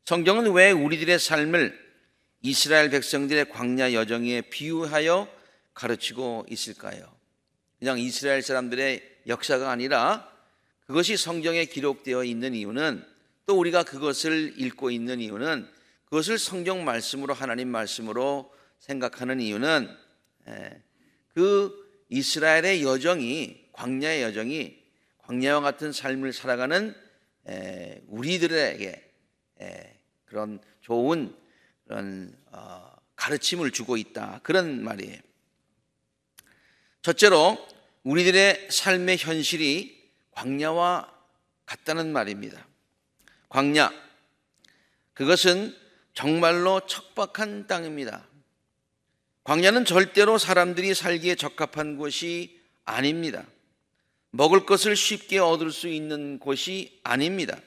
성경은 왜 우리들의 삶을 이스라엘 백성들의 광야 여정에 비유하여 가르치고 있을까요? 그냥 이스라엘 사람들의 역사가 아니라 그것이 성경에 기록되어 있는 이유는, 또 우리가 그것을 읽고 있는 이유는, 그것을 성경 말씀으로, 하나님 말씀으로 생각하는 이유는, 그 이스라엘의 여정이, 광야의 여정이 광야와 같은 삶을 살아가는 우리들에게 그런 좋은 그런 가르침을 주고 있다, 그런 말이에요. 첫째로 우리들의 삶의 현실이 광야와 같다는 말입니다. 광야, 그것은 정말로 척박한 땅입니다. 광야는 절대로 사람들이 살기에 적합한 곳이 아닙니다. 먹을 것을 쉽게 얻을 수 있는 곳이 아닙니다.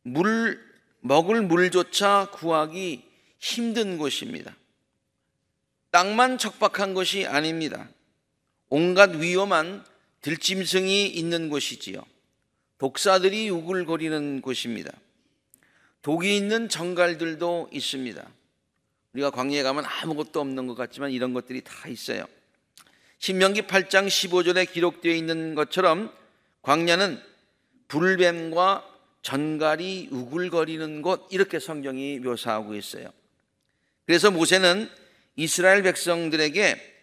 먹을 물조차 구하기 힘든 곳입니다. 땅만 척박한 것이 아닙니다. 온갖 위험한 들짐승이 있는 곳이지요. 독사들이 우글거리는 곳입니다. 독이 있는 정갈들도 있습니다. 우리가 광야에 가면 아무것도 없는 것 같지만 이런 것들이 다 있어요. 신명기 8장 15절에 기록되어 있는 것처럼 광야는 불뱀과 전갈이 우글거리는 곳, 이렇게 성경이 묘사하고 있어요. 그래서 모세는 이스라엘 백성들에게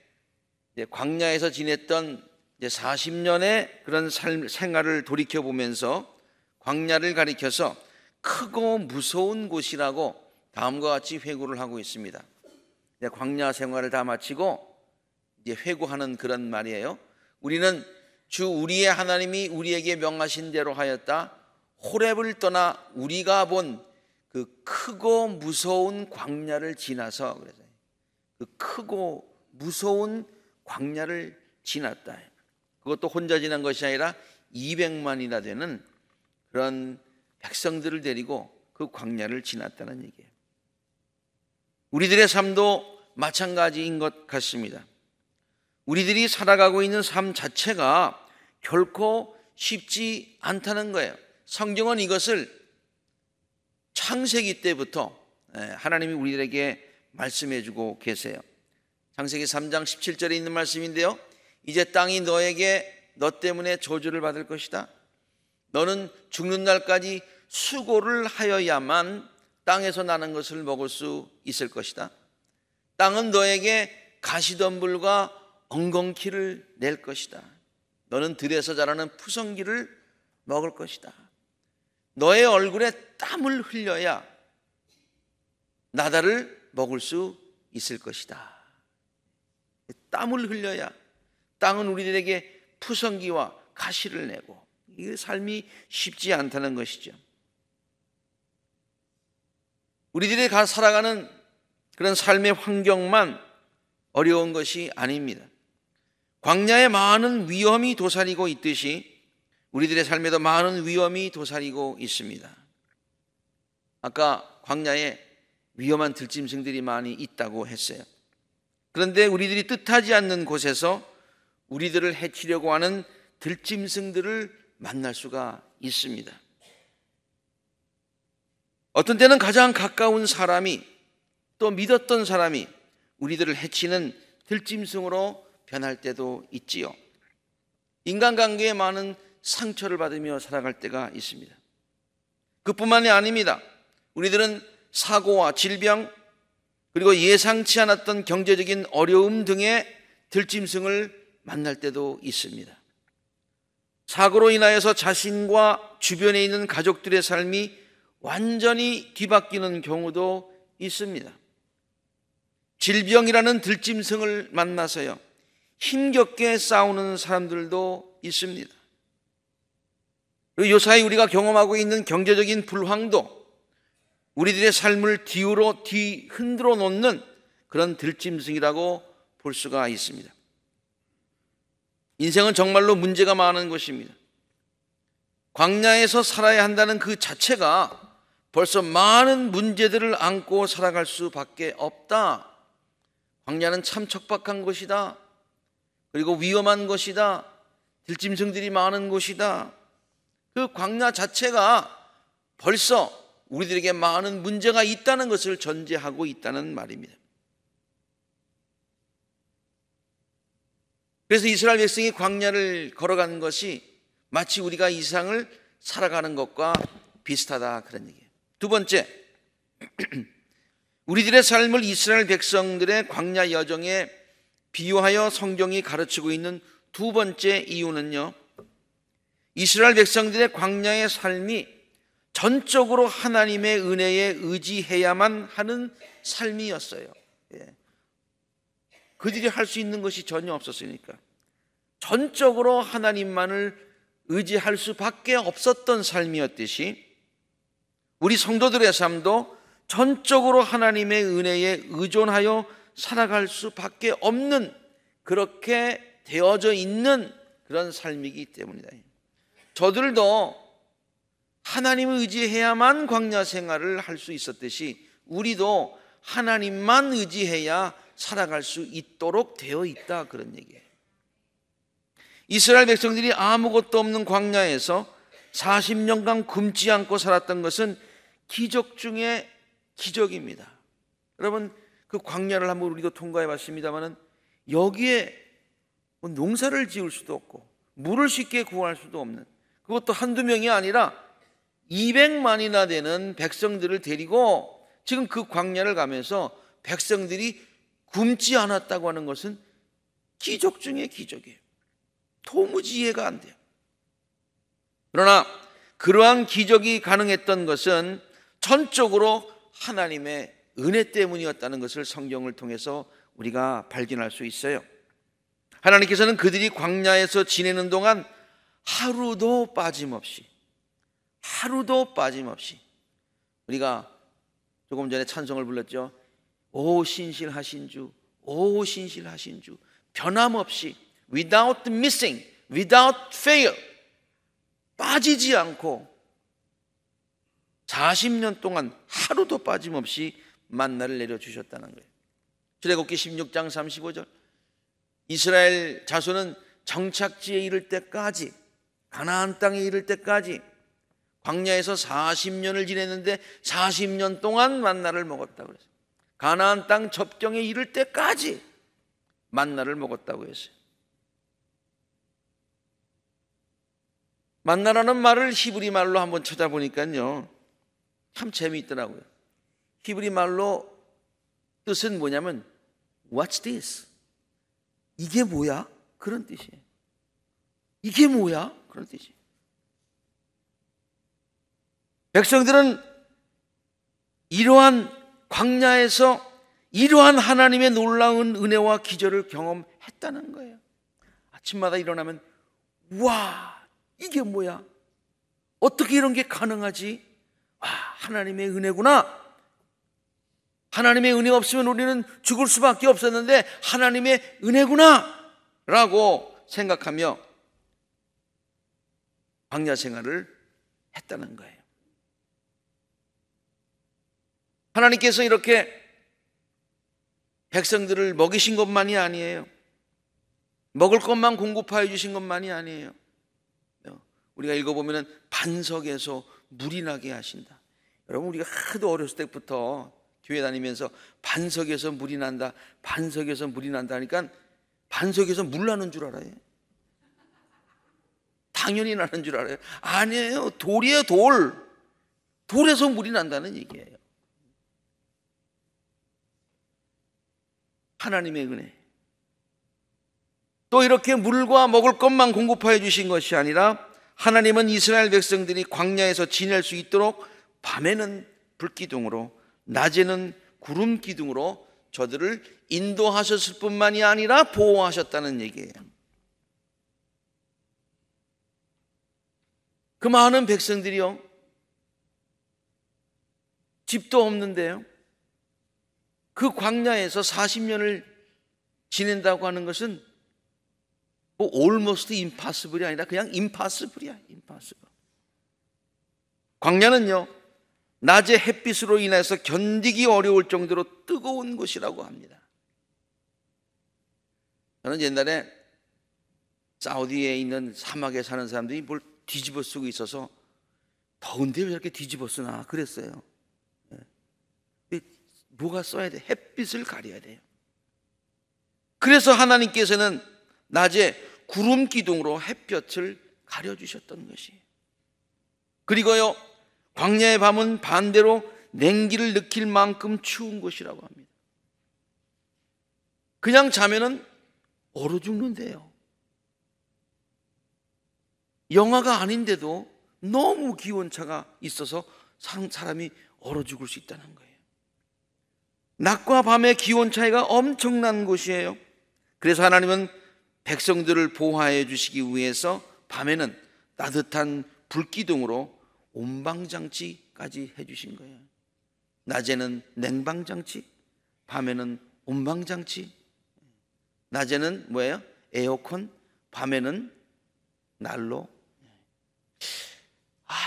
광야에서 지냈던 40년의 그런 생활을 돌이켜보면서 광야를 가리켜서 크고 무서운 곳이라고 다음과 같이 회고를 하고 있습니다. 광야 생활을 다 마치고 이제 회고하는 그런 말이에요. 우리는 주 우리의 하나님이 우리에게 명하신 대로 하였다. 호렙을 떠나 우리가 본 그 크고 무서운 광야를 지나서, 그래서 그 크고 무서운 광야를 지났다. 그것도 혼자 지난 것이 아니라 200만이나 되는 그런 백성들을 데리고 그 광야를 지났다는 얘기예요. 우리들의 삶도 마찬가지인 것 같습니다. 우리들이 살아가고 있는 삶 자체가 결코 쉽지 않다는 거예요. 성경은 이것을 창세기 때부터 하나님이 우리들에게 말씀해 주고 계세요. 창세기 3장 17절에 있는 말씀인데요, 이제 땅이 너 때문에 저주를 받을 것이다. 너는 죽는 날까지 수고를 하여야만 땅에서 나는 것을 먹을 수 있을 것이다. 땅은 너에게 가시덤불과 엉겅퀴를 낼 것이다. 너는 들에서 자라는 푸성기를 먹을 것이다. 너의 얼굴에 땀을 흘려야 나다를 먹을 수 있을 것이다. 땀을 흘려야. 땅은 우리들에게 푸성기와 가시를 내고, 이 삶이 쉽지 않다는 것이죠. 우리들이 살아가는 그런 삶의 환경만 어려운 것이 아닙니다. 광야에 많은 위험이 도사리고 있듯이 우리들의 삶에도 많은 위험이 도사리고 있습니다. 아까 광야에 위험한 들짐승들이 많이 있다고 했어요. 그런데 우리들이 뜻하지 않는 곳에서 우리들을 해치려고 하는 들짐승들을 만날 수가 있습니다. 어떤 때는 가장 가까운 사람이, 또 믿었던 사람이 우리들을 해치는 들짐승으로 변할 때도 있지요. 인간관계에 많은 상처를 받으며 살아갈 때가 있습니다. 그뿐만이 아닙니다. 우리들은 사고와 질병, 그리고 예상치 않았던 경제적인 어려움 등의 들짐승을 만날 때도 있습니다. 사고로 인하여서 자신과 주변에 있는 가족들의 삶이 완전히 뒤바뀌는 경우도 있습니다. 질병이라는 들짐승을 만나서요, 힘겹게 싸우는 사람들도 있습니다. 그리고 요사이 우리가 경험하고 있는 경제적인 불황도 우리들의 삶을 흔들어 놓는 그런 들짐승이라고 볼 수가 있습니다. 인생은 정말로 문제가 많은 것입니다. 광야에서 살아야 한다는 그 자체가 벌써 많은 문제들을 안고 살아갈 수밖에 없다. 광야는 참 척박한 곳이다. 그리고 위험한 것이다. 들짐승들이 많은 곳이다. 그 광야 자체가 벌써 우리들에게 많은 문제가 있다는 것을 전제하고 있다는 말입니다. 그래서 이스라엘 백성이 광야를 걸어가는 것이 마치 우리가 이 세상을 살아가는 것과 비슷하다, 그런 얘기예요. 두 번째, 우리들의 삶을 이스라엘 백성들의 광야 여정에 비유하여 성경이 가르치고 있는 두 번째 이유는요, 이스라엘 백성들의 광야의 삶이 전적으로 하나님의 은혜에 의지해야만 하는 삶이었어요. 그들이 할 수 있는 것이 전혀 없었으니까 전적으로 하나님만을 의지할 수밖에 없었던 삶이었듯이 우리 성도들의 삶도 전적으로 하나님의 은혜에 의존하여 살아갈 수밖에 없는, 그렇게 되어져 있는 그런 삶이기 때문이다. 저들도 하나님을 의지해야만 광야 생활을 할 수 있었듯이 우리도 하나님만 의지해야 살아갈 수 있도록 되어 있다, 그런 얘기예요. 이스라엘 백성들이 아무것도 없는 광야에서 40년간 굶지 않고 살았던 것은 기적 중에 기적입니다. 여러분, 그 광야를 한번 우리도 통과해 봤습니다만은 여기에 농사를 지을 수도 없고 물을 쉽게 구할 수도 없는, 그것도 한두 명이 아니라 200만이나 되는 백성들을 데리고 지금 그 광야를 가면서 백성들이 굶지 않았다고 하는 것은 기적 중에 기적이에요. 도무지 이해가 안 돼요. 그러나 그러한 기적이 가능했던 것은 전적으로 하나님의 은혜 때문이었다는 것을 성경을 통해서 우리가 발견할 수 있어요. 하나님께서는 그들이 광야에서 지내는 동안 하루도 빠짐없이 우리가 조금 전에 찬송을 불렀죠. 오 신실하신 주, 오 신실하신 주, 변함없이 without missing, without fail, 빠지지 않고 40년 동안 하루도 빠짐없이 만나를 내려주셨다는 거예요. 출애굽기 16장 35절, 이스라엘 자손은 정착지에 이를 때까지, 가나안 땅에 이를 때까지 광야에서 40년을 지냈는데 40년 동안 만나를 먹었다고 그랬어요. 가나안 땅 접경에 이를 때까지 만나를 먹었다고 했어요. 만나라는 말을 히브리 말로 한번 찾아보니까요, 참 재미있더라고요. 히브리 말로 뜻은 뭐냐면 What's this? 이게 뭐야? 그런 뜻이에요. 이게 뭐야? 그런 뜻이에요. 백성들은 이러한 광야에서 이러한 하나님의 놀라운 은혜와 기적을 경험했다는 거예요. 아침마다 일어나면 와, 이게 뭐야? 어떻게 이런 게 가능하지? 아, 하나님의 은혜구나. 하나님의 은혜 없으면 우리는 죽을 수밖에 없었는데 하나님의 은혜구나 라고 생각하며 광야 생활을 했다는 거예요. 하나님께서 이렇게 백성들을 먹이신 것만이 아니에요. 먹을 것만 공급하여 주신 것만이 아니에요. 우리가 읽어보면 반석에서 물이 나게 하신다. 여러분, 우리가 하도 어렸을 때부터 교회 다니면서 반석에서 물이 난다, 반석에서 물이 난다 하니까 반석에서 물 나는 줄 알아요. 당연히 나는 줄 알아요. 아니에요. 돌이에요, 돌. 돌에서 물이 난다는 얘기예요. 하나님의 은혜. 또 이렇게 물과 먹을 것만 공급하여 주신 것이 아니라 하나님은 이스라엘 백성들이 광야에서 지낼 수 있도록 밤에는 불기둥으로, 낮에는 구름 기둥으로 저들을 인도하셨을 뿐만이 아니라 보호하셨다는 얘기예요. 그 많은 백성들이요, 집도 없는데요, 그 광야에서 40년을 지낸다고 하는 것은 뭐 almost impossible이 아니라 그냥 impossible이야. impossible. 광야는요, 낮의 햇빛으로 인해서 견디기 어려울 정도로 뜨거운 곳이라고 합니다. 저는 옛날에 사우디에 있는 사막에 사는 사람들이 뭘 뒤집어 쓰고 있어서 더 더운데 왜 이렇게 뒤집어 쓰나 그랬어요. 뭐가 써야 돼? 햇빛을 가려야 돼요. 그래서 하나님께서는 낮에 구름 기둥으로 햇볕을 가려주셨던 것이에요. 그리고요, 광야의 밤은 반대로 냉기를 느낄 만큼 추운 곳이라고 합니다. 그냥 자면은 얼어 죽는데요. 영하가 아닌데도 너무 기온차가 있어서 사람이 얼어 죽을 수 있다는 거예요. 낮과 밤의 기온 차이가 엄청난 곳이에요. 그래서 하나님은 백성들을 보호해 주시기 위해서 밤에는 따뜻한 불기둥으로 온방장치까지 해주신 거예요. 낮에는 냉방장치, 밤에는 온방장치. 낮에는 뭐예요? 에어컨, 밤에는 난로.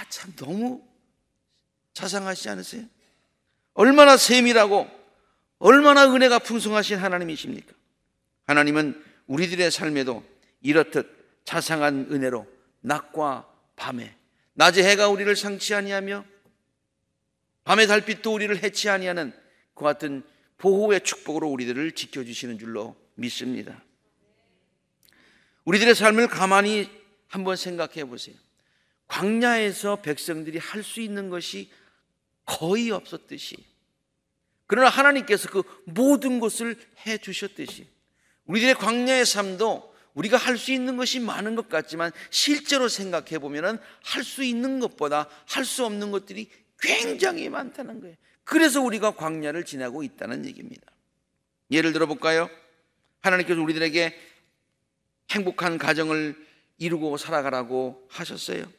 참 너무 자상하시지 않으세요? 얼마나 세밀하고 얼마나 은혜가 풍성하신 하나님이십니까? 하나님은 우리들의 삶에도 이렇듯 자상한 은혜로 낮과 밤에, 낮에 해가 우리를 상치 아니하며 밤의 달빛도 우리를 해치 아니하는 그 같은 보호의 축복으로 우리들을 지켜주시는 줄로 믿습니다. 우리들의 삶을 가만히 한번 생각해 보세요. 광야에서 백성들이 할 수 있는 것이 거의 없었듯이, 그러나 하나님께서 그 모든 것을 해 주셨듯이 우리들의 광야의 삶도 우리가 할 수 있는 것이 많은 것 같지만 실제로 생각해 보면 할 수 있는 것보다 할 수 없는 것들이 굉장히 많다는 거예요. 그래서 우리가 광야를 지나고 있다는 얘기입니다. 예를 들어 볼까요? 하나님께서 우리들에게 행복한 가정을 이루고 살아가라고 하셨어요.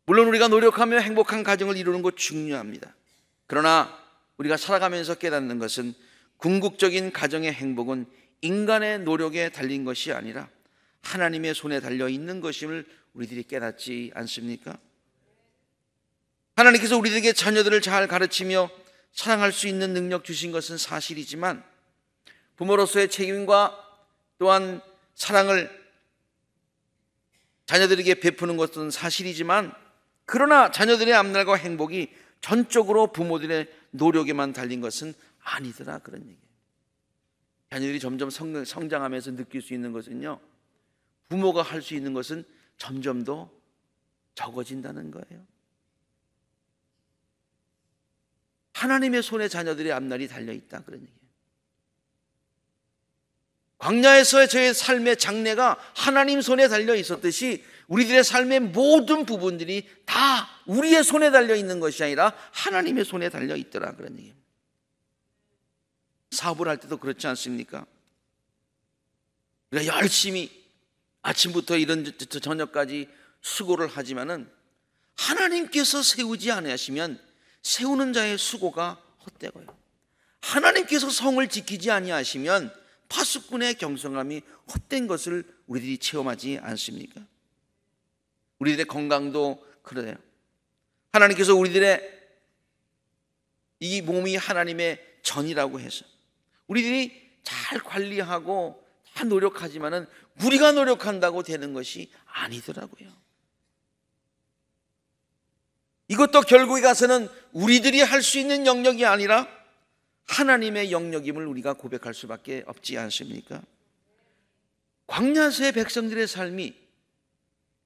물론 우리가 노력하며 행복한 가정을 이루는 것 중요합니다. 그러나 우리가 살아가면서 깨닫는 것은 궁극적인 가정의 행복은 인간의 노력에 달린 것이 아니라 하나님의 손에 달려 있는 것임을 우리들이 깨닫지 않습니까? 하나님께서 우리들에게 자녀들을 잘 가르치며 사랑할 수 있는 능력 주신 것은 사실이지만 부모로서의 책임과 또한 사랑을 자녀들에게 베푸는 것은 사실이지만, 그러나 자녀들의 앞날과 행복이 전적으로 부모들의 노력에만 달린 것은 아니더라, 그런 얘기예요. 자녀들이 점점 성장하면서 느낄 수 있는 것은요, 부모가 할 수 있는 것은 점점 더 적어진다는 거예요. 하나님의 손에 자녀들의 앞날이 달려있다, 그런 얘기예요. 광야에서의 저의 삶의 장래가 하나님 손에 달려 있었듯이 우리들의 삶의 모든 부분들이 다 우리의 손에 달려 있는 것이 아니라 하나님의 손에 달려 있더라, 그런 얘기예요. 사업을 할 때도 그렇지 않습니까? 우리가 열심히 아침부터 이런 저녁까지 수고를 하지만은 하나님께서 세우지 아니하시면 세우는 자의 수고가 헛되고요, 하나님께서 성을 지키지 아니하시면 파수꾼의 경성함이 헛된 것을 우리들이 체험하지 않습니까? 우리들의 건강도 그래요. 하나님께서 우리들의 이 몸이 하나님의 전이라고 해서 우리들이 잘 관리하고 다 노력하지만은 우리가 노력한다고 되는 것이 아니더라고요. 이것도 결국에 가서는 우리들이 할 수 있는 영역이 아니라 하나님의 영역임을 우리가 고백할 수밖에 없지 않습니까? 광야에서의 백성들의 삶이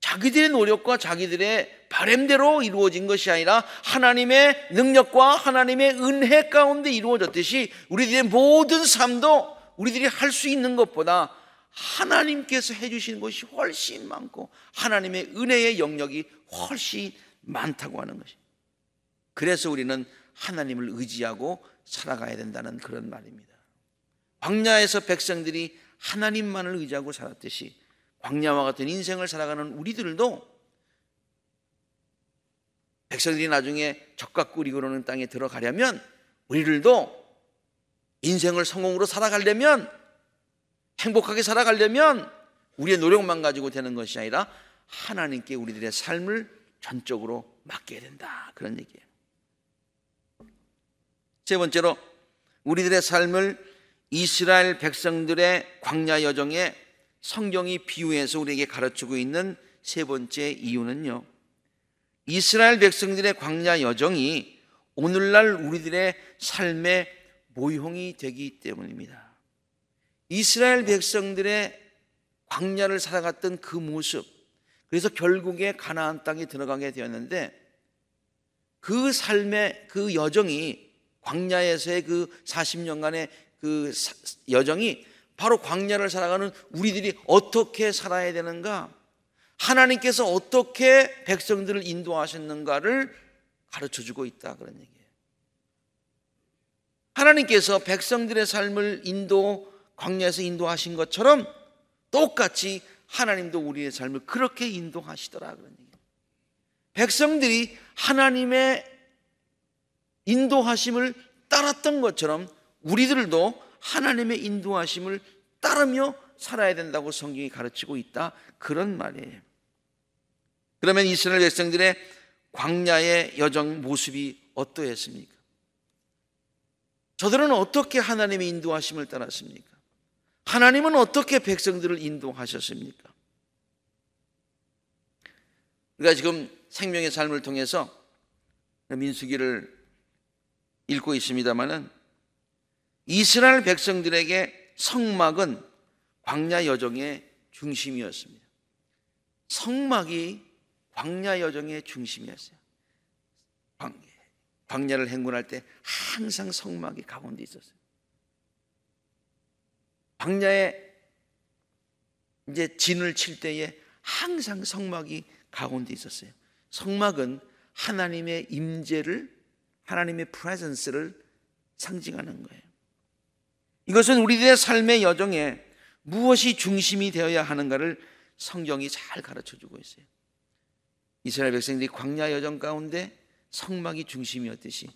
자기들의 노력과 자기들의 바램대로 이루어진 것이 아니라 하나님의 능력과 하나님의 은혜 가운데 이루어졌듯이 우리들의 모든 삶도 우리들이 할 수 있는 것보다 하나님께서 해주신 것이 훨씬 많고 하나님의 은혜의 영역이 훨씬 많다고 하는 것이, 그래서 우리는 하나님을 의지하고 살아가야 된다는 그런 말입니다. 광야에서 백성들이 하나님만을 의지하고 살았듯이 광야와 같은 인생을 살아가는 우리들도 백성들이 나중에 적과 꿀이 흐르는 땅에 들어가려면 우리들도 인생을 성공으로 살아가려면, 행복하게 살아가려면 우리의 노력만 가지고 되는 것이 아니라 하나님께 우리들의 삶을 전적으로 맡겨야 된다, 그런 얘기예요. 세 번째로 우리들의 삶을 이스라엘 백성들의 광야 여정에 성경이 비유해서 우리에게 가르치고 있는 세 번째 이유는요, 이스라엘 백성들의 광야 여정이 오늘날 우리들의 삶의 모형이 되기 때문입니다. 이스라엘 백성들의 광야를 살아갔던 그 모습, 그래서 결국에 가나안 땅에 들어가게 되었는데, 그 삶의 그 여정이, 광야에서의 그 40년간의 그 여정이 바로 광야를 살아가는 우리들이 어떻게 살아야 되는가, 하나님께서 어떻게 백성들을 인도하셨는가를 가르쳐주고 있다, 그런 얘기예요. 하나님께서 백성들의 삶을 광야에서 인도하신 것처럼 똑같이 하나님도 우리의 삶을 그렇게 인도하시더라, 그런 얘기예요. 백성들이 하나님의 인도하심을 따랐던 것처럼 우리들도 하나님의 인도하심을 따르며 살아야 된다고 성경이 가르치고 있다, 그런 말이에요. 그러면 이스라엘 백성들의 광야의 여정 모습이 어떠했습니까? 저들은 어떻게 하나님의 인도하심을 따랐습니까? 하나님은 어떻게 백성들을 인도하셨습니까? 우리가 지금 생명의 삶을 통해서 민수기를 읽고 있습니다마는, 이스라엘 백성들에게 성막은 광야 여정의 중심이었습니다. 성막이 광야 여정의 중심이었어요. 광야를 행군할 때 항상 성막이 가운데 있었어요. 광야에 이제 진을 칠 때에 항상 성막이 가운데 있었어요. 성막은 하나님의 임재를, 하나님의 프레젠스를 상징하는 거예요. 이것은 우리들의 삶의 여정에 무엇이 중심이 되어야 하는가를 성경이 잘 가르쳐주고 있어요. 이스라엘 백성들이 광야 여정 가운데 성막이 중심이었듯이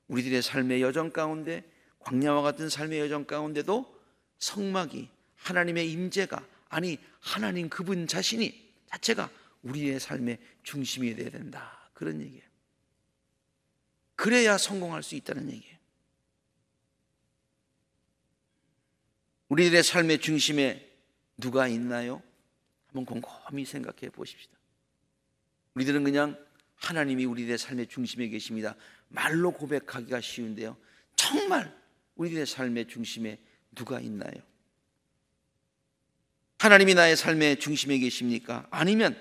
우리들의 삶의 여정 가운데, 광야와 같은 삶의 여정 가운데도 성막이, 하나님의 임재가, 아니 하나님 그분 자체가 우리의 삶의 중심이 되어야 된다, 그런 얘기예요. 그래야 성공할 수 있다는 얘기예요. 우리들의 삶의 중심에 누가 있나요? 한번 곰곰이 생각해 보십시다. 우리들은 그냥 하나님이 우리들의 삶의 중심에 계십니다, 말로 고백하기가 쉬운데요, 정말 우리들의 삶의 중심에 누가 있나요? 하나님이 나의 삶의 중심에 계십니까? 아니면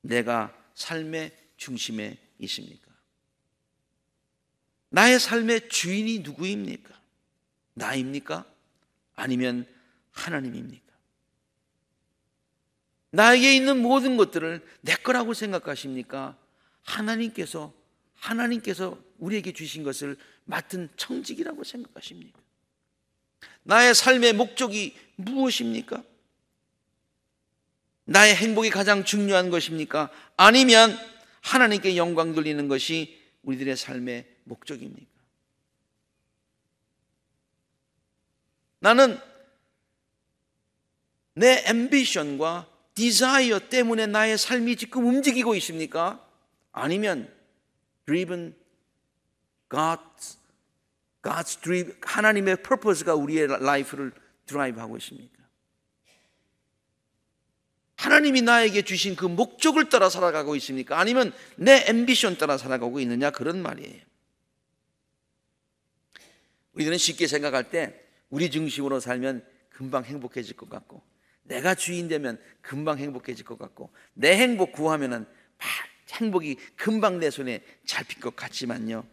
내가 삶의 중심에 있습니까? 나의 삶의 주인이 누구입니까? 나입니까? 아니면 하나님입니까? 나에게 있는 모든 것들을 내 거라고 생각하십니까? 하나님께서 우리에게 주신 것을 맡은 청직이라고 생각하십니까? 나의 삶의 목적이 무엇입니까? 나의 행복이 가장 중요한 것입니까? 아니면 하나님께 영광 돌리는 것이 우리들의 삶의 목적입니까? 나는 내 앰비션과 디자이어 때문에 나의 삶이 지금 움직이고 있습니까? 아니면 driven God's driven, 하나님의 purpose가 우리의 라이프를 드라이브하고 있습니까? 하나님이 나에게 주신 그 목적을 따라 살아가고 있습니까? 아니면 내 앰비션 따라 살아가고 있느냐, 그런 말이에요. 우리들은 쉽게 생각할 때 우리 중심으로 살면 금방 행복해질 것 같고, 내가 주인 되면 금방 행복해질 것 같고, 내 행복 구하면은 행복이 금방 내 손에 잡힐 것 같지만요,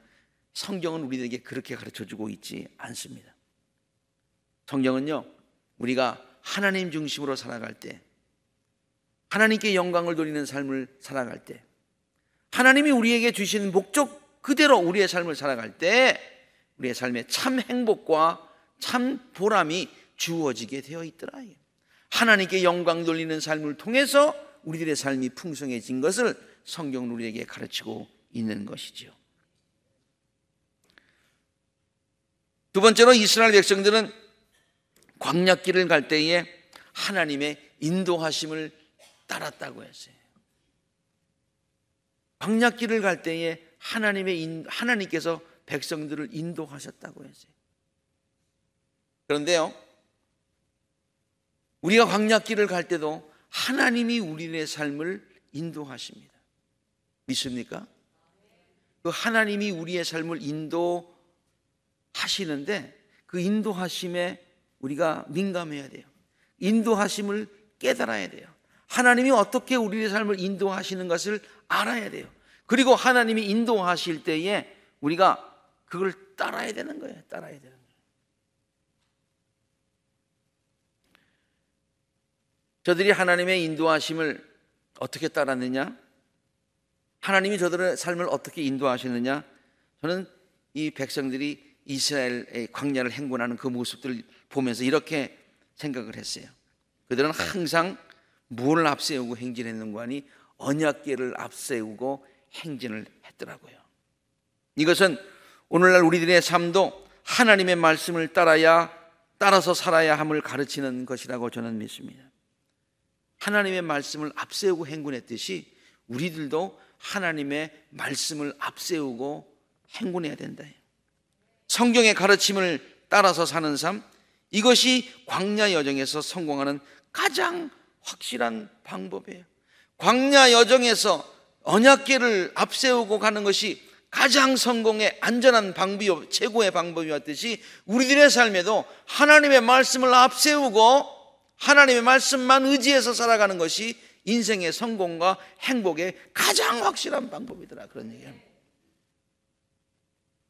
성경은 우리에게 그렇게 가르쳐주고 있지 않습니다. 성경은요, 우리가 하나님 중심으로 살아갈 때, 하나님께 영광을 돌리는 삶을 살아갈 때, 하나님이 우리에게 주신 목적 그대로 우리의 삶을 살아갈 때 우리의 삶에 참 행복과 참 보람이 주어지게 되어 있더라. 하나님께 영광 돌리는 삶을 통해서 우리들의 삶이 풍성해진 것을 성경은 우리에게 가르치고 있는 것이죠. 두 번째로, 이스라엘 백성들은 광야길을 갈 때에 하나님의 인도하심을 따랐다고 했어요. 광야길을 갈 때에 하나님께서 백성들을 인도하셨다고 했어요. 그런데요, 우리가 광야길을 갈 때도 하나님이 우리의 삶을 인도하십니다. 믿습니까? 그 하나님이 우리의 삶을 인도하시는데 그 인도하심에 우리가 민감해야 돼요. 인도하심을 깨달아야 돼요. 하나님이 어떻게 우리의 삶을 인도하시는 것을 알아야 돼요. 그리고 하나님이 인도하실 때에 우리가 그걸 따라야 되는 거예요. 따라야 되는 거예요. 저들이 하나님의 인도하심을 어떻게 따랐느냐? 하나님이 저들의 삶을 어떻게 인도하시느냐? 저는 이 백성들이 이스라엘의 광야를 행군하는 그 모습들을 보면서 이렇게 생각을 했어요. 그들은 항상 무엇을 앞세우고 행진했는가 하니 언약궤를 앞세우고 행진을 했더라고요. 이것은 오늘날 우리들의 삶도 하나님의 말씀을 따라서 살아야 함을 가르치는 것이라고 저는 믿습니다. 하나님의 말씀을 앞세우고 행군했듯이 우리들도 하나님의 말씀을 앞세우고 행군해야 된다. 성경의 가르침을 따라서 사는 삶, 이것이 광야 여정에서 성공하는 가장 확실한 방법이에요. 광야 여정에서 언약궤를 앞세우고 가는 것이 가장 성공의 안전한 방법이, 최고의 방법이었듯이 우리들의 삶에도 하나님의 말씀을 앞세우고 하나님의 말씀만 의지해서 살아가는 것이 인생의 성공과 행복의 가장 확실한 방법이더라, 그런 얘기예요.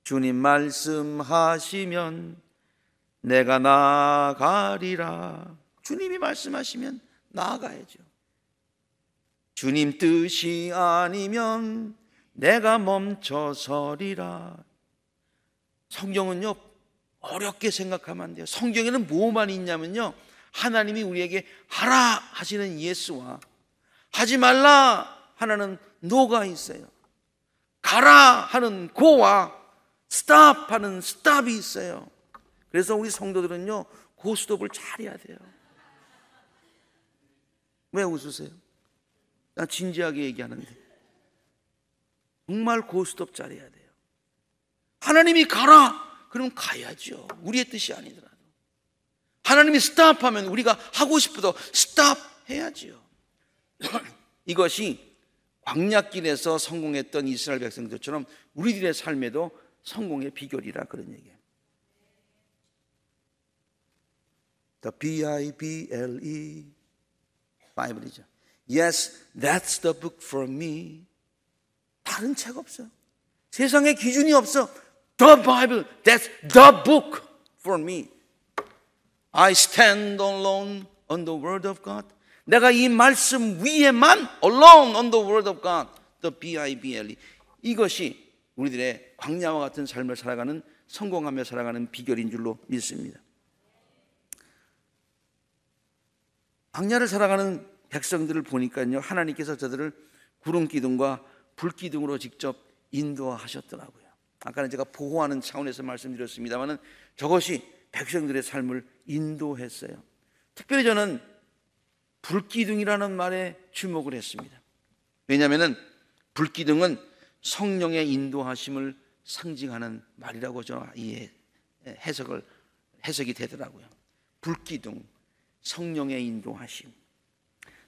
주님 말씀하시면 내가 나아가리라. 주님이 말씀하시면 나아가야죠. 주님 뜻이 아니면 내가 멈춰서리라. 성경은요, 어렵게 생각하면 안 돼요. 성경에는 뭐만 있냐면요, 하나님이 우리에게 하라 하시는 예스와 하지 말라 하는 노가 있어요. 가라 하는 고와 스탑 하는 스탑이 있어요. 그래서 우리 성도들은요, 고스톱을 잘해야 돼요. 왜 웃으세요? 나 진지하게 얘기하는데 정말 고스톱 잘해야 돼요. 하나님이 가라 그러면 가야죠. 우리의 뜻이 아니더라도. 하나님이 스탑하면 우리가 하고 싶어도 스탑해야지요. 이것이 광야길에서 성공했던 이스라엘 백성들처럼 우리들의 삶에도 성공의 비결이라, 그런 얘기예요. The Bible, 바이블이죠. Yes, that's the book for me. 다른 책 없어요. 세상에 기준이 없어. The Bible, that's the book for me. I stand alone on the word of God. 내가 이 말씀 위에만 alone on the word of God. The Bible. 이것이 우리들의 광야와 같은 삶을 살아가는, 성공하며 살아가는 비결인 줄로 믿습니다. 광야를 살아가는 백성들을 보니까요, 하나님께서 저들을 구름 기둥과 불 기둥으로 직접 인도하셨더라고요. 아까는 제가 보호하는 차원에서 말씀드렸습니다만 저것이 백성들의 삶을 인도했어요. 특별히 저는 불기둥이라는 말에 주목을 했습니다. 왜냐하면 불기둥은 성령의 인도하심을 상징하는 말이라고 저는 해석이 되더라고요. 불기둥, 성령의 인도하심.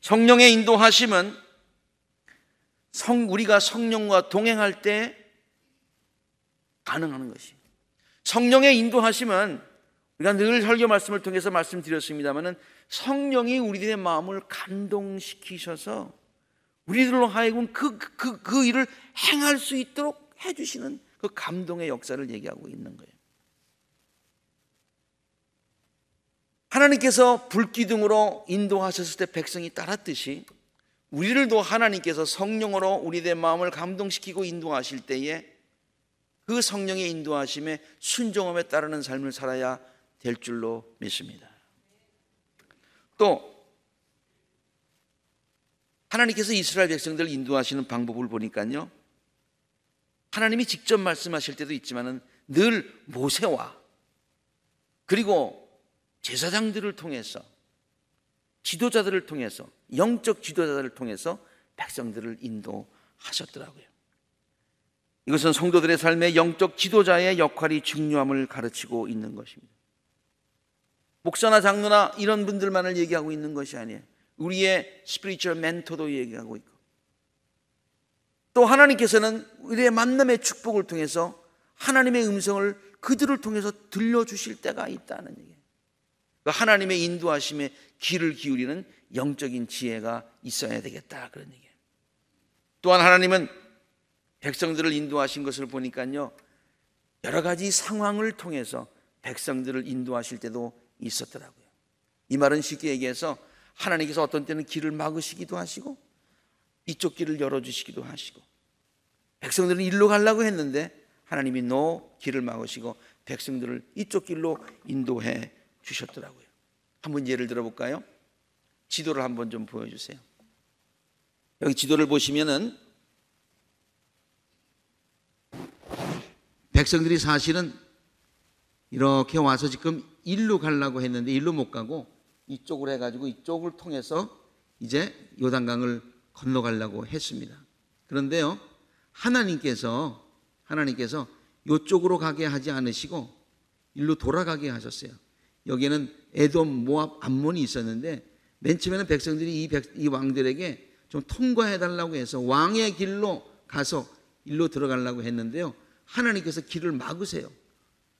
성령의 인도하심은 우리가 성령과 동행할 때 가능한 것이. 성령의 인도하심은 우리가 늘 설교 말씀을 통해서 말씀드렸습니다마는 성령이 우리들의 마음을 감동시키셔서 우리들로 하여금 그 일을 행할 수 있도록 해주시는 그 감동의 역사를 얘기하고 있는 거예요. 하나님께서 불기둥으로 인도하셨을 때 백성이 따랐듯이 우리들도 하나님께서 성령으로 우리들의 마음을 감동시키고 인도하실 때에 그 성령의 인도하심에 순종함에 따르는 삶을 살아야 될 줄로 믿습니다. 또 하나님께서 이스라엘 백성들을 인도하시는 방법을 보니까요, 하나님이 직접 말씀하실 때도 있지만은 늘 모세와 그리고 제사장들을 통해서, 지도자들을 통해서, 영적 지도자들을 통해서 백성들을 인도하셨더라고요. 이것은 성도들의 삶에 영적 지도자의 역할이 중요함을 가르치고 있는 것입니다. 목사나 장로나 이런 분들만을 얘기하고 있는 것이 아니에요. 우리의 스피리추얼 멘토도 얘기하고 있고, 또 하나님께서는 우리의 만남의 축복을 통해서 하나님의 음성을 그들을 통해서 들려주실 때가 있다는 얘기예요. 하나님의 인도하심에 귀를 기울이는 영적인 지혜가 있어야 되겠다, 그런 얘기예요. 또한 하나님은 백성들을 인도하신 것을 보니까요, 여러 가지 상황을 통해서 백성들을 인도하실 때도 있었더라고요. 이 말은 쉽게 얘기해서 하나님께서 어떤 때는 길을 막으시기도 하시고 이쪽 길을 열어주시기도 하시고, 백성들은 일로 가려고 했는데 하나님이 길을 막으시고 백성들을 이쪽 길로 인도해 주셨더라고요. 한번 예를 들어볼까요? 지도를 한번 좀 보여주세요. 여기 지도를 보시면은 백성들이 사실은 이렇게 와서 지금 일로 가려고 했는데 일로 못 가고 이쪽으로 해가지고 이쪽을 통해서 이제 요단강을 건너가려고 했습니다. 그런데요, 하나님께서 이쪽으로 가게 하지 않으시고 일로 돌아가게 하셨어요. 여기에는 에돔, 모압, 암몬이 있었는데 맨 처음에는 백성들이 이 왕들에게 좀 통과해달라고 해서 왕의 길로 가서 일로 들어가려고 했는데요, 하나님께서 길을 막으세요.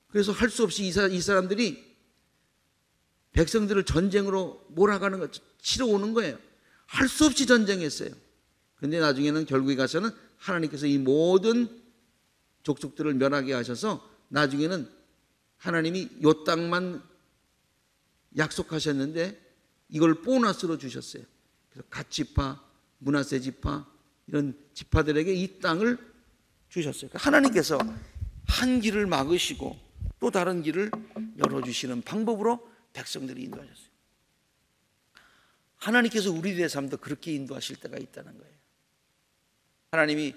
그래서 할 수 없이 이 사람들이 백성들을 전쟁으로 몰아가는 거 치러 오는 거예요. 할 수 없이 전쟁했어요. 그런데 나중에는 결국에 가서는 하나님께서 이 모든 족속들을 멸하게 하셔서 나중에는 하나님이 이 땅만 약속하셨는데 이걸 보너스로 주셨어요. 그래서 갓 지파, 므낫세 지파, 이런 지파들에게 이 땅을 주셨어요. 하나님께서 한 길을 막으시고 또 다른 길을 열어주시는 방법으로 백성들이 인도하셨어요. 하나님께서 우리들의 삶도 그렇게 인도하실 때가 있다는 거예요. 하나님이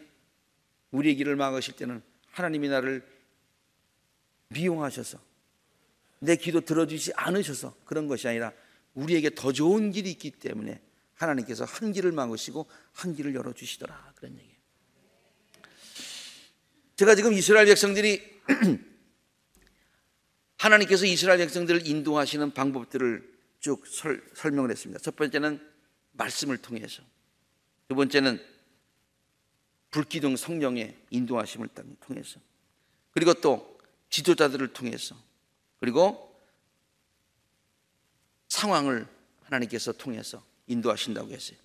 우리의 길을 막으실 때는 하나님이 나를 미용하셔서 내 기도 들어주지 않으셔서 그런 것이 아니라 우리에게 더 좋은 길이 있기 때문에 하나님께서 한 길을 막으시고 한 길을 열어주시더라, 그런 얘기예요. 제가 지금 이스라엘 백성들이 하나님께서 이스라엘 백성들을 인도하시는 방법들을 쭉 설명을 했습니다. 첫 번째는 말씀을 통해서, 두 번째는 불기둥 성령의 인도하심을 통해서, 그리고 또 지도자들을 통해서, 그리고 상황을 하나님께서 통해서 인도하신다고 했어요.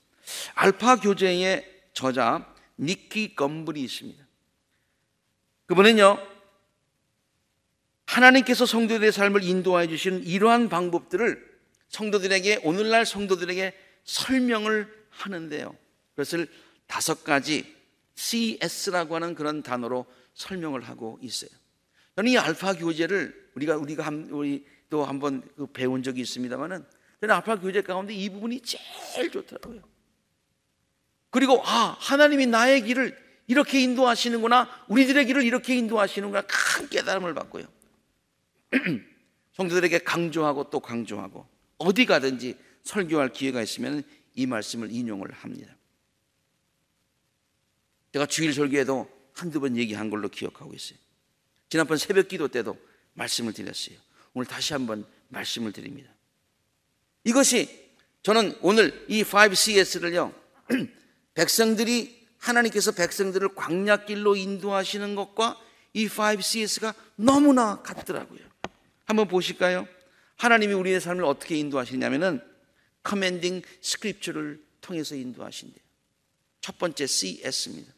알파 교재의 저자 니키 검블이 있습니다. 그분은요, 하나님께서 성도들의 삶을 인도해 주시는 이러한 방법들을 성도들에게, 오늘날 성도들에게 설명을 하는데요, 그것을 5가지 CS라고 하는 그런 단어로 설명을 하고 있어요. 저는 이 알파 교재를 우리도 한번 배운 적이 있습니다만은, 저는 알파 교재 가운데 이 부분이 제일 좋더라고요. 그리고 하나님이 나의 길을 이렇게 인도하시는구나, 우리들의 길을 이렇게 인도하시는구나, 큰 깨달음을 받고요. 성도들에게 강조하고 또 강조하고, 어디 가든지 설교할 기회가 있으면 이 말씀을 인용을 합니다. 제가 주일 설교에도 한두 번 얘기한 걸로 기억하고 있어요. 지난번 새벽 기도 때도 말씀을 드렸어요. 오늘 다시 한번 말씀을 드립니다. 이것이 저는 오늘 이 5CS를요, 하나님께서 백성들을 광야길로 인도하시는 것과 이 5CS가 너무나 같더라고요. 한번 보실까요? 하나님이 우리의 삶을 어떻게 인도하시냐면은 커맨딩 스크립처를 통해서 인도하신대요. 첫 번째 CS입니다.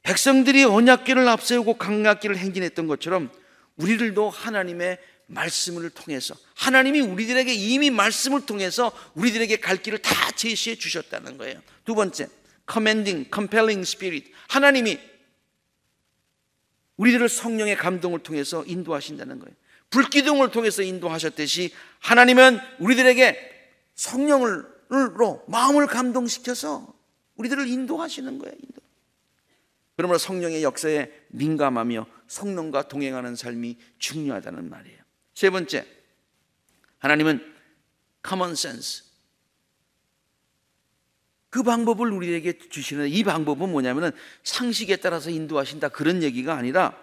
백성들이 언약궤를 앞세우고 광야길을 행진했던 것처럼 우리들도 하나님의 말씀을 통해서, 하나님이 우리들에게 이미 말씀을 통해서 우리들에게 갈 길을 다 제시해 주셨다는 거예요. 두 번째, commanding, compelling spirit. 하나님이 우리들을 성령의 감동을 통해서 인도하신다는 거예요. 불기둥을 통해서 인도하셨듯이 하나님은 우리들에게 성령으로 마음을 감동시켜서 우리들을 인도하시는 거예요. 그러므로 성령의 역사에 민감하며 성령과 동행하는 삶이 중요하다는 말이에요. 세 번째, 하나님은 common sense. 그 방법을 우리에게 주시는, 이 방법은 뭐냐면은 상식에 따라서 인도하신다, 그런 얘기가 아니라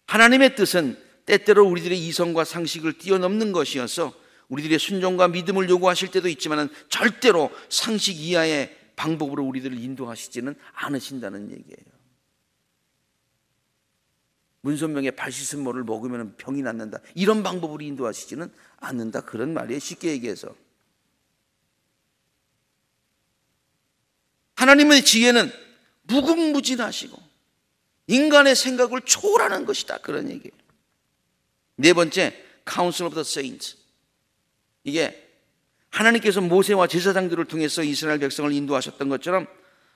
하나님의 뜻은 때때로 우리들의 이성과 상식을 뛰어넘는 것이어서 우리들의 순종과 믿음을 요구하실 때도 있지만은 절대로 상식 이하의 방법으로 우리들을 인도하시지는 않으신다는 얘기예요. 문선명의 발 씻은 모를 먹으면 병이 낫는다, 이런 방법으로 인도하시지는 않는다, 그런 말이에요. 쉽게 얘기해서 하나님의 지혜는 무궁무진하시고 인간의 생각을 초월하는 것이다, 그런 얘기예요. 네 번째, Council of the Saints. 이게 하나님께서 모세와 제사장들을 통해서 이스라엘 백성을 인도하셨던 것처럼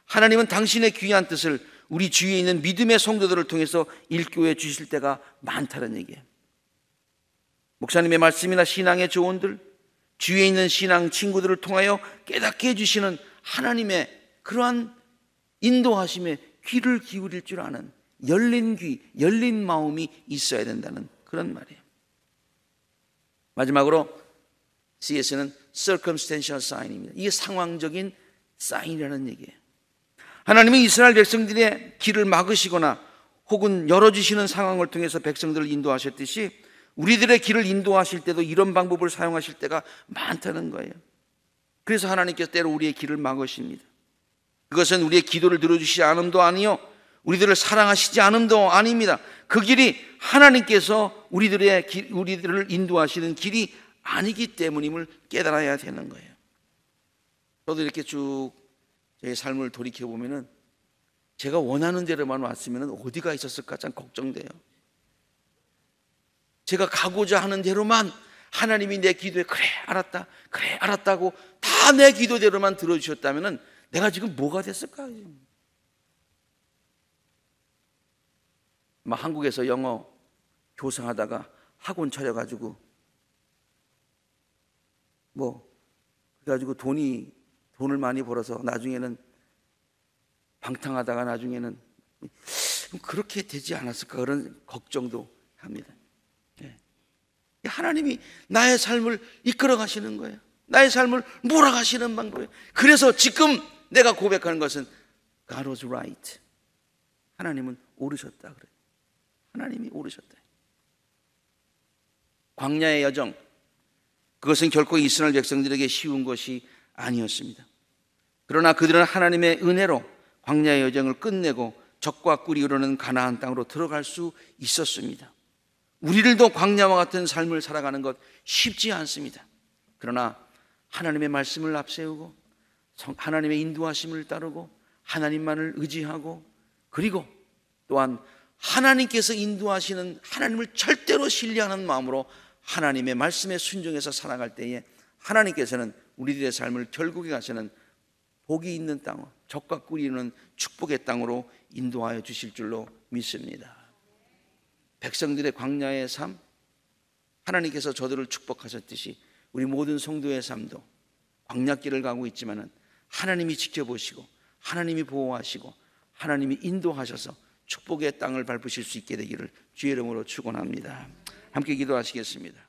하나님은 당신의 귀한 뜻을 우리 주위에 있는 믿음의 성도들을 통해서 일교해 주실 때가 많다는 얘기예요. 목사님의 말씀이나 신앙의 조언들, 주위에 있는 신앙 친구들을 통하여 깨닫게 해주시는 하나님의 그러한 인도하심에 귀를 기울일 줄 아는 열린 귀, 열린 마음이 있어야 된다는 그런 말이에요. 마지막으로 CS는 circumstantial sign입니다. 이게 상황적인 사인이라는 얘기예요. 하나님은 이스라엘 백성들의 길을 막으시거나 혹은 열어주시는 상황을 통해서 백성들을 인도하셨듯이 우리들의 길을 인도하실 때도 이런 방법을 사용하실 때가 많다는 거예요. 그래서 하나님께서 때로 우리의 길을 막으십니다. 그것은 우리의 기도를 들어주시지 않음도 아니요, 우리들을 사랑하시지 않음도 아닙니다. 그 길이 하나님께서 우리들을 인도하시는 길이 아니기 때문임을 깨달아야 되는 거예요. 저도 이렇게 쭉 제 삶을 돌이켜보면 제가 원하는 대로만 왔으면 어디가 있었을까 참 걱정돼요. 제가 가고자 하는 대로만 하나님이 내 기도에 그래 알았다, 그래 알았다고 다 내 기도대로만 들어주셨다면 내가 지금 뭐가 됐을까? 막 한국에서 영어 교사하다가 학원 차려가지고 그래가지고 돈을 많이 벌어서 나중에는 방탕하다가 나중에는 그렇게 되지 않았을까, 그런 걱정도 합니다. 하나님이 나의 삶을 이끌어 가시는 거예요. 나의 삶을 몰아가시는 방법이에요. 그래서 지금 내가 고백하는 것은 God was right. 하나님은 옳으셨다 그래요. 하나님이 옳으셨다. 광야의 여정, 그것은 결코 이스라엘 백성들에게 쉬운 것이 아니었습니다. 그러나 그들은 하나님의 은혜로 광야의 여정을 끝내고 적과 꿀이 흐르는 가나안 땅으로 들어갈 수 있었습니다. 우리들도 광야와 같은 삶을 살아가는 것 쉽지 않습니다. 그러나 하나님의 말씀을 앞세우고 하나님의 인도하심을 따르고 하나님만을 의지하고 그리고 또한 하나님께서 인도하시는 하나님을 절대로 신뢰하는 마음으로 하나님의 말씀에 순종해서 살아갈 때에 하나님께서는 우리들의 삶을 결국에 가서는 복이 있는 땅, 적과 꿀이 있는 축복의 땅으로 인도하여 주실 줄로 믿습니다. 백성들의 광야의 삶, 하나님께서 저들을 축복하셨듯이 우리 모든 성도의 삶도 광야길을 가고 있지만은 하나님이 지켜보시고 하나님이 보호하시고 하나님이 인도하셔서 축복의 땅을 밟으실 수 있게 되기를 주의 이름으로 축원합니다. 함께 기도하시겠습니다.